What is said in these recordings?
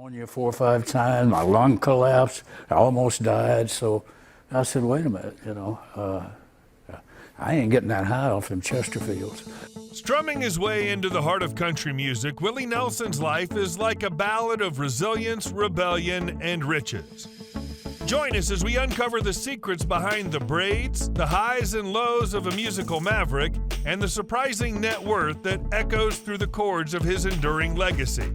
Pneumonia 4 or 5 times. My lung collapsed. I almost died. So I said, wait a minute, I ain't getting that high off them Chesterfields. Strumming his way into the heart of country music, Willie Nelson's life is like a ballad of resilience, rebellion, and riches. Join us as we uncover the secrets behind the braids, the highs and lows of a musical maverick, and the surprising net worth that echoes through the chords of his enduring legacy.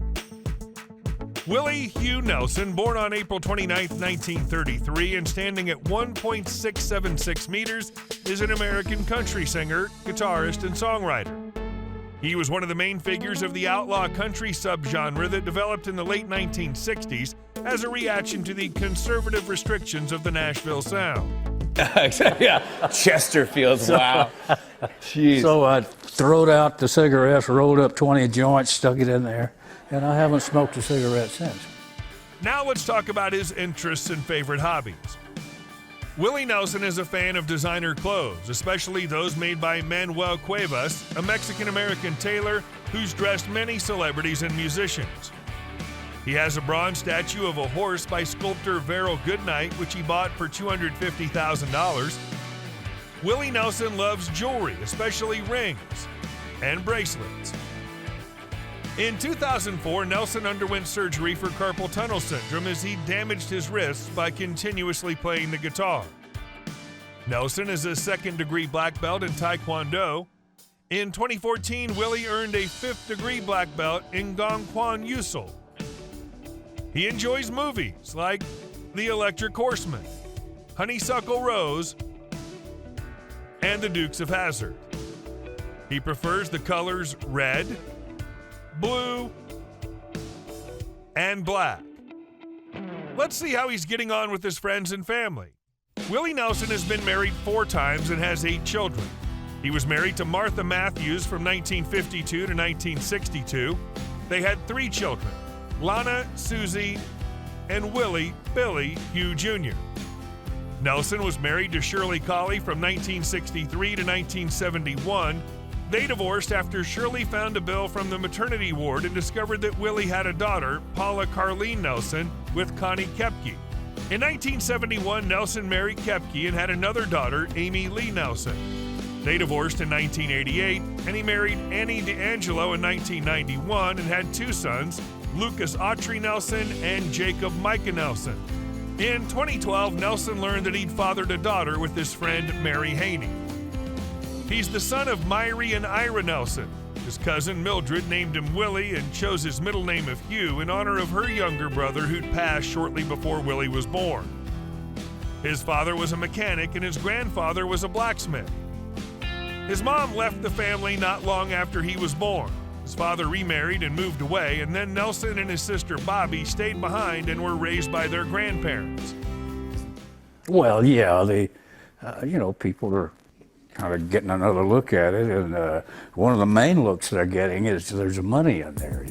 Willie Hugh Nelson, born on April 29, 1933, and standing at 1.676 meters, is an American country singer, guitarist, and songwriter. He was one of the main figures of the outlaw country subgenre that developed in the late 1960s as a reaction to the conservative restrictions of the Nashville sound. Yeah, Chesterfields, wow. Jeez. So I throwed out the cigarettes, rolled up 20 joints, stuck it in there, and I haven't smoked a cigarette since. Now let's talk about his interests and favorite hobbies. Willie Nelson is a fan of designer clothes, especially those made by Manuel Cuevas, a Mexican-American tailor who's dressed many celebrities and musicians. He has a bronze statue of a horse by sculptor Verrill Goodnight, which he bought for $250,000. Willie Nelson loves jewelry, especially rings and bracelets. In 2004, Nelson underwent surgery for carpal tunnel syndrome as he damaged his wrists by continuously playing the guitar. Nelson is a second-degree black belt in Taekwondo. In 2014, Willie earned a fifth-degree black belt in Gongquan Yusul. He enjoys movies like The Electric Horseman, Honeysuckle Rose, and The Dukes of Hazzard. He prefers the colors red, blue, and black. Let's see how he's getting on with his friends and family. Willie Nelson has been married 4 times and has 8 children. He was married to Martha Matthews from 1952 to 1962. They had 3 children, Lana, Susie, and Willie Billy Hugh Jr. Nelson was married to Shirley Colley from 1963 to 1971. They divorced after Shirley found a bill from the maternity ward and discovered that Willie had a daughter, Paula Carleen Nelson, with Connie Kepke. In 1971, Nelson married Kepke and had another daughter, Amy Lee Nelson. They divorced in 1988, and he married Annie D'Angelo in 1991 and had 2 sons, Lucas Autry Nelson and Jacob Micah Nelson. In 2012, Nelson learned that he'd fathered a daughter with his friend Mary Haney. He's the son of Myrie and Ira Nelson. His cousin Mildred named him Willie and chose his middle name of Hugh in honor of her younger brother who'd passed shortly before Willie was born. His father was a mechanic and his grandfather was a blacksmith. His mom left the family not long after he was born. His father remarried and moved away, and then Nelson and his sister Bobby stayed behind and were raised by their grandparents. Well, yeah, people are kind of getting another look at it, and one of the main looks they're getting is there's money in there.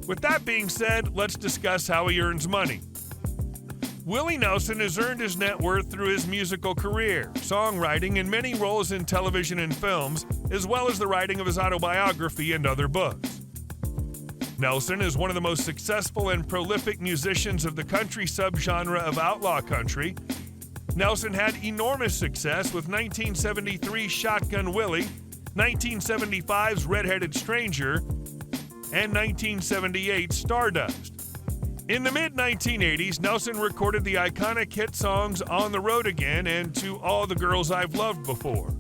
With that being said, let's discuss how he earns money. Willie Nelson has earned his net worth through his musical career, songwriting, and many roles in television and films, as well as the writing of his autobiography and other books. Nelson is one of the most successful and prolific musicians of the country subgenre of outlaw country. Nelson had enormous success with 1973's Shotgun Willie, 1975's Red-Headed Stranger, and 1978's Stardust. In the mid-1980s, Nelson recorded the iconic hit songs On the Road Again and To All the Girls I've Loved Before.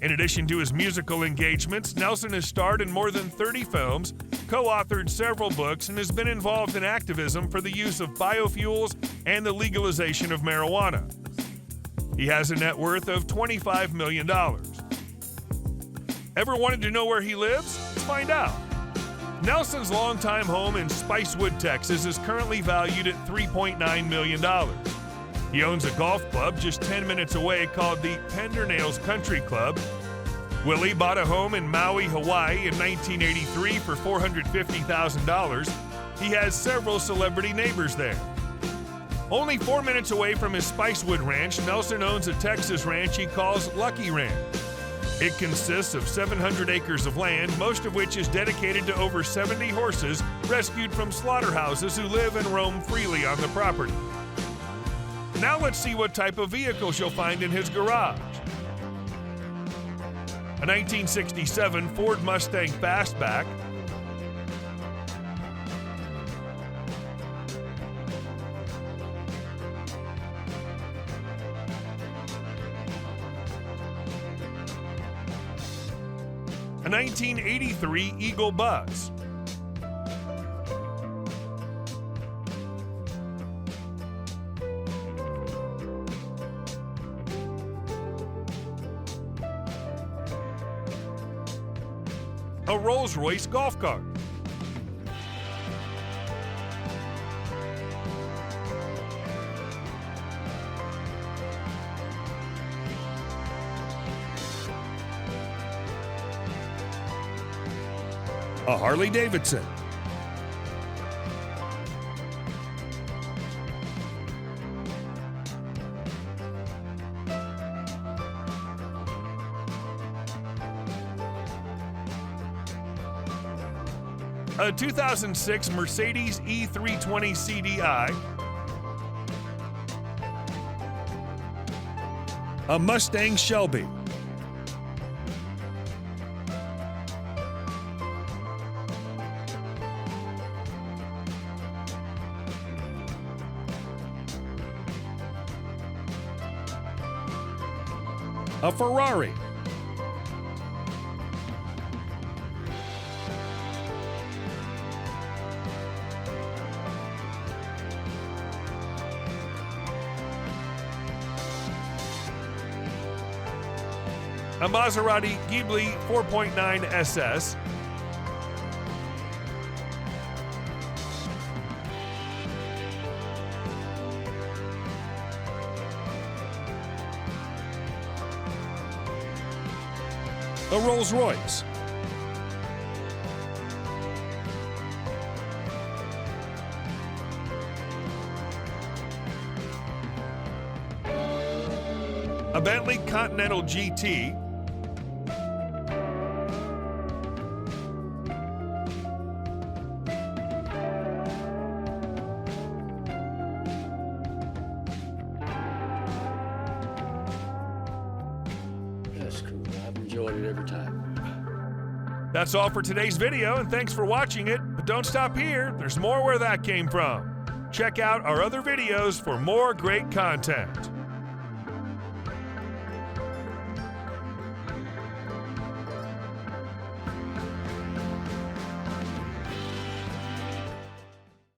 In addition to his musical engagements, Nelson has starred in more than 30 films, co-authored several books, and has been involved in activism for the use of biofuels and the legalization of marijuana. He has a net worth of $25 million. Ever wanted to know where he lives? Let's find out. Nelson's longtime home in Spicewood, Texas is currently valued at $3.9 million. He owns a golf club just 10 minutes away called the Pendernails Country Club. Willie bought a home in Maui, Hawaii in 1983 for $450,000. He has several celebrity neighbors there. Only 4 minutes away from his Spicewood ranch, Nelson owns a Texas ranch he calls Lucky Ranch. It consists of 700 acres of land, most of which is dedicated to over 70 horses rescued from slaughterhouses who live and roam freely on the property. Now let's see what type of vehicles you'll find in his garage. A 1967 Ford Mustang Fastback, a 1983 Eagle Bus, a Rolls-Royce golf cart, a Harley Davidson, a 2006 Mercedes E320 CDI, a Mustang Shelby, a Ferrari, a Maserati Ghibli 4.9 SS, a Rolls-Royce, a Bentley Continental GT, That's cool. I've enjoyed it every time. That's all for today's video, and thanks for watching it. But don't stop here. There's more where that came from. Check out our other videos for more great content.